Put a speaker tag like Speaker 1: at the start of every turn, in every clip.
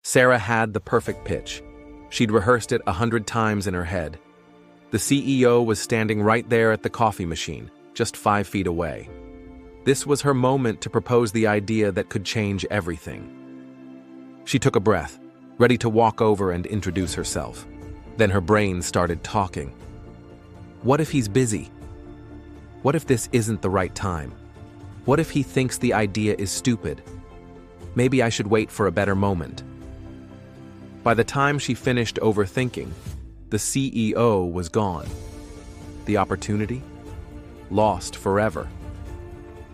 Speaker 1: Sarah had the perfect pitch. She'd rehearsed it 100 times in her head. The CEO was standing right there at the coffee machine, just 5 feet away. This was her moment to propose the idea that could change everything. She took a breath, ready to walk over and introduce herself. Then her brain started talking. What if he's busy? What if this isn't the right time? What if he thinks the idea is stupid? Maybe I should wait for a better moment. By the time she finished overthinking, the CEO was gone. The opportunity? Lost forever.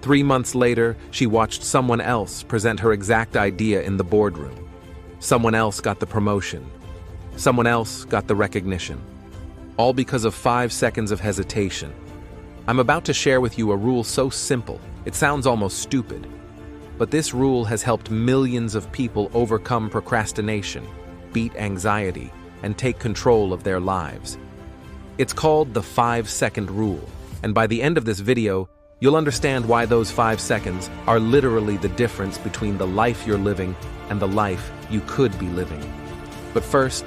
Speaker 1: 3 months later, she watched someone else present her exact idea in the boardroom. Someone else got the promotion. Someone else got the recognition. All because of 5 seconds of hesitation. I'm about to share with you a rule so simple, it sounds almost stupid. But this rule has helped millions of people overcome procrastination, beat anxiety, and take control of their lives. It's called the 5-second rule, and by the end of this video, you'll understand why those 5 seconds are literally the difference between the life you're living and the life you could be living. But first,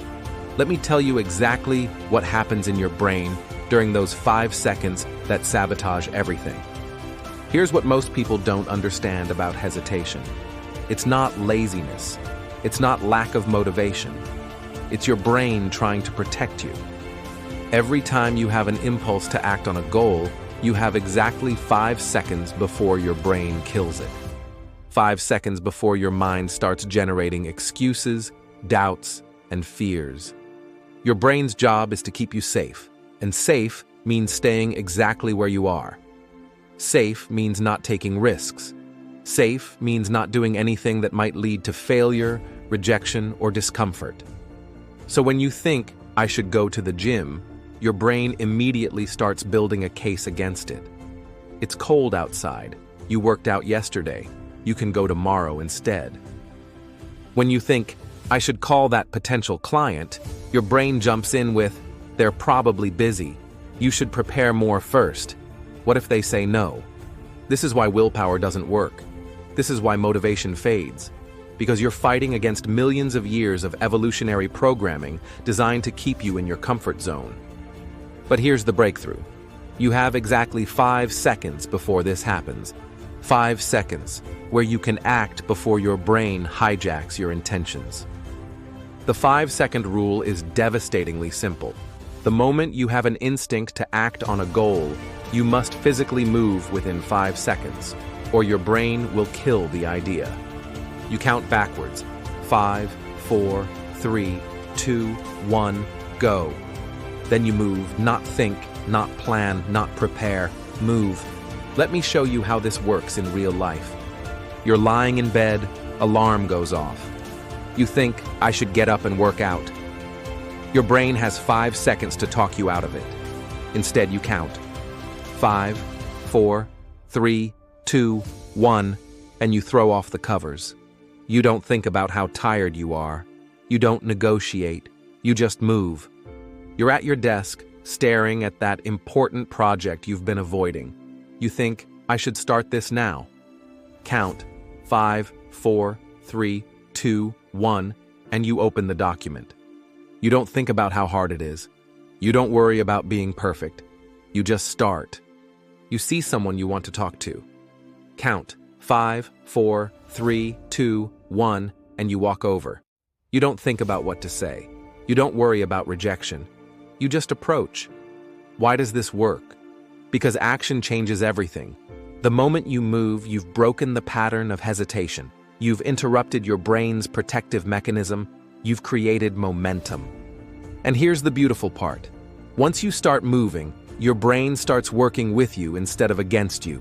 Speaker 1: let me tell you exactly what happens in your brain during those 5 seconds that sabotage everything. Here's what most people don't understand about hesitation. It's not laziness. It's not lack of motivation. It's your brain trying to protect you. Every time you have an impulse to act on a goal, you have exactly 5 seconds before your brain kills it. 5 seconds before your mind starts generating excuses, doubts, and fears. Your brain's job is to keep you safe, and safe means staying exactly where you are. Safe means not taking risks. Safe means not doing anything that might lead to failure, rejection, or discomfort. So when you think, I should go to the gym, your brain immediately starts building a case against it. It's cold outside. You worked out yesterday. You can go tomorrow instead. When you think, I should call that potential client, your brain jumps in with, they're probably busy. You should prepare more first. What if they say no? This is why willpower doesn't work. This is why motivation fades. Because you're fighting against millions of years of evolutionary programming designed to keep you in your comfort zone. But here's the breakthrough. You have exactly 5 seconds before this happens. 5 seconds where you can act before your brain hijacks your intentions. The 5-second rule is devastatingly simple. The moment you have an instinct to act on a goal, you must physically move within 5 seconds, or your brain will kill the idea. You count backwards. 5, 4, 3, 2, 1, go. Then you move, not think, not plan, not prepare, move. Let me show you how this works in real life. You're lying in bed, alarm goes off. You think, I should get up and work out. Your brain has 5 seconds to talk you out of it. Instead, you count. 5, 4, 3, 2, 1, and you throw off the covers. You don't think about how tired you are. You don't negotiate. You just move. You're at your desk, staring at that important project you've been avoiding. You think, I should start this now. Count. 5, 4, 3, 2, 1, and you open the document. You don't think about how hard it is. You don't worry about being perfect. You just start. You see someone you want to talk to. Count. 5, 4, 3, 2, 1, and you walk over. You don't think about what to say. You don't worry about rejection. You just approach. Why does this work? Because action changes everything. The moment you move, you've broken the pattern of hesitation. You've interrupted your brain's protective mechanism. You've created momentum. And here's the beautiful part. Once you start moving, your brain starts working with you instead of against you.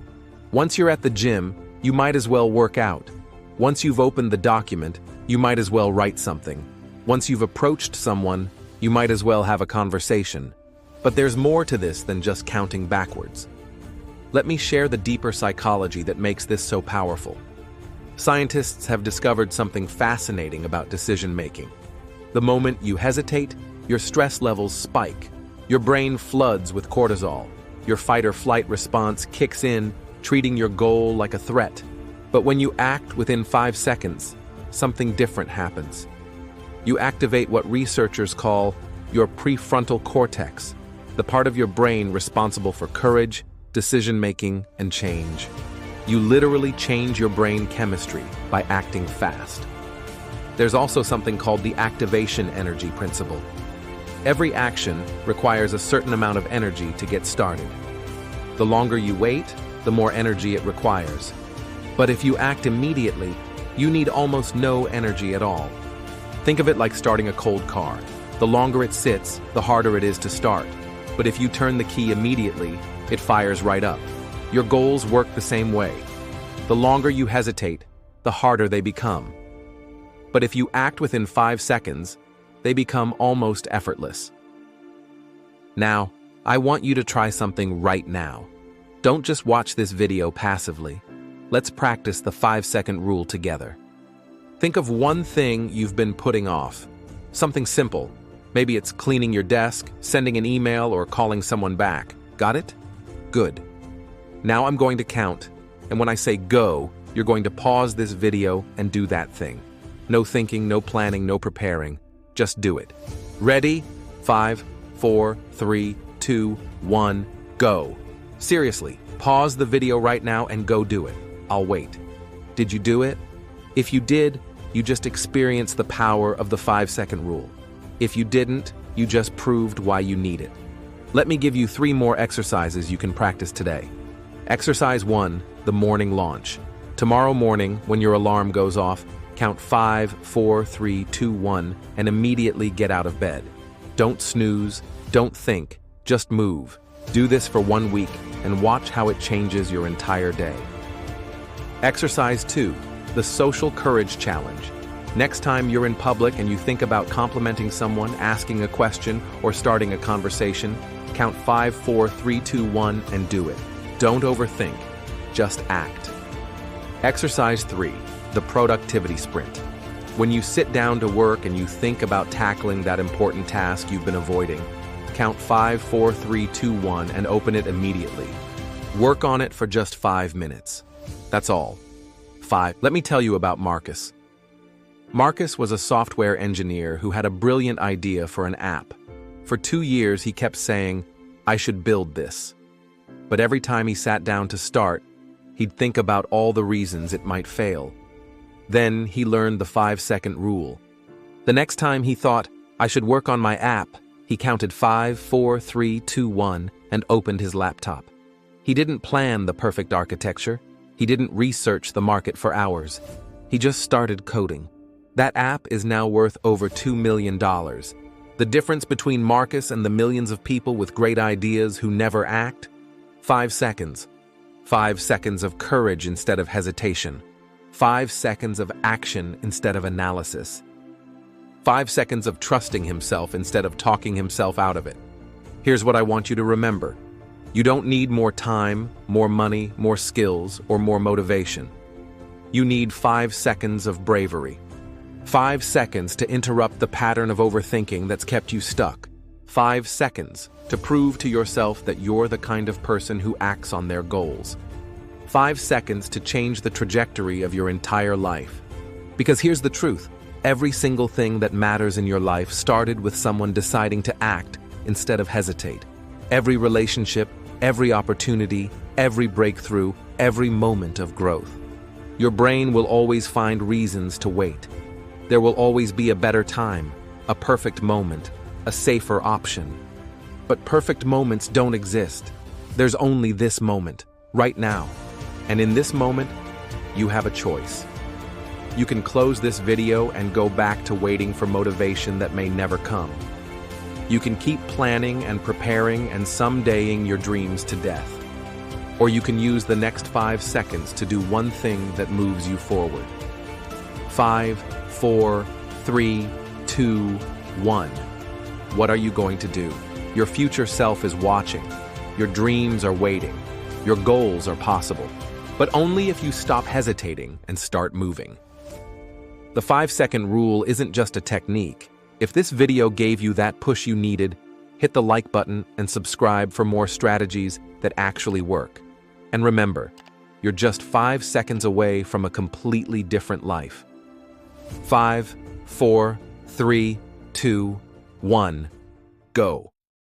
Speaker 1: Once you're at the gym, you might as well work out. Once you've opened the document, you might as well write something. Once you've approached someone, you might as well have a conversation. But there's more to this than just counting backwards. Let me share the deeper psychology that makes this so powerful. Scientists have discovered something fascinating about decision-making. The moment you hesitate, your stress levels spike. Your brain floods with cortisol. Your fight-or-flight response kicks in, treating your goal like a threat. But when you act within 5 seconds, something different happens. You activate what researchers call your prefrontal cortex, the part of your brain responsible for courage, decision-making, and change. You literally change your brain chemistry by acting fast. There's also something called the activation energy principle. Every action requires a certain amount of energy to get started. The longer you wait, the more energy it requires. But if you act immediately, you need almost no energy at all. Think of it like starting a cold car. The longer it sits, the harder it is to start. But if you turn the key immediately, it fires right up. Your goals work the same way. The longer you hesitate, the harder they become. But if you act within 5 seconds, they become almost effortless. Now, I want you to try something right now. Don't just watch this video passively. Let's practice the 5-second rule together. Think of one thing you've been putting off. Something simple. Maybe it's cleaning your desk, sending an email, or calling someone back. Got it? Good. Now I'm going to count, and when I say go, you're going to pause this video and do that thing. No thinking, no planning, no preparing. Just do it. Ready? 5, 4, 3, 2, 1, go. Seriously, pause the video right now and go do it. I'll wait. Did you do it? If you did, you just experienced the power of the 5-second rule. If you didn't, you just proved why you need it. Let me give you 3 more exercises you can practice today. Exercise 1, the morning launch. Tomorrow morning, when your alarm goes off, count 5, 4, 3, 2, 1, and immediately get out of bed. Don't snooze, don't think, just move. Do this for 1 week and watch how it changes your entire day. Exercise 2, the social courage challenge. Next time you're in public and you think about complimenting someone, asking a question, or starting a conversation, count 5, 4, 3, 2, 1, and do it. Don't overthink, just act. Exercise 3, the productivity sprint. When you sit down to work and you think about tackling that important task you've been avoiding, count 5, 4, 3, 2, 1, and open it immediately. Work on it for just 5 minutes. That's all. 5. Let me tell you about Marcus. Marcus was a software engineer who had a brilliant idea for an app. For 2 years, he kept saying, "I should build this." But every time he sat down to start, he'd think about all the reasons it might fail. Then he learned the 5-second rule. The next time he thought, "I should work on my app," he counted 5, 4, 3, 2, 1, and opened his laptop. He didn't plan the perfect architecture. He didn't research the market for hours. He just started coding. That app is now worth over $2 million. The difference between Marcus and the millions of people with great ideas who never act? 5 seconds. 5 seconds of courage instead of hesitation. 5 seconds of action instead of analysis. 5 seconds of trusting himself instead of talking himself out of it. Here's what I want you to remember. You don't need more time, more money, more skills, or more motivation. You need 5 seconds of bravery. 5 seconds to interrupt the pattern of overthinking that's kept you stuck. 5 seconds to prove to yourself that you're the kind of person who acts on their goals. 5 seconds to change the trajectory of your entire life. Because here's the truth. Every single thing that matters in your life started with someone deciding to act instead of hesitate. Every relationship, every opportunity, every breakthrough, every moment of growth. Your brain will always find reasons to wait. There will always be a better time, a perfect moment, a safer option. But perfect moments don't exist. There's only this moment, right now. And in this moment, you have a choice. You can close this video and go back to waiting for motivation that may never come. You can keep planning and preparing and somedaying your dreams to death. Or you can use the next 5 seconds to do one thing that moves you forward. 5, 4, 3, 2, 1. What are you going to do? Your future self is watching. Your dreams are waiting. Your goals are possible. But only if you stop hesitating and start moving. The 5-second rule isn't just a technique. If this video gave you that push you needed, hit the like button and subscribe for more strategies that actually work. And remember, you're just 5 seconds away from a completely different life. 5, 4, 3, 2, 1, go.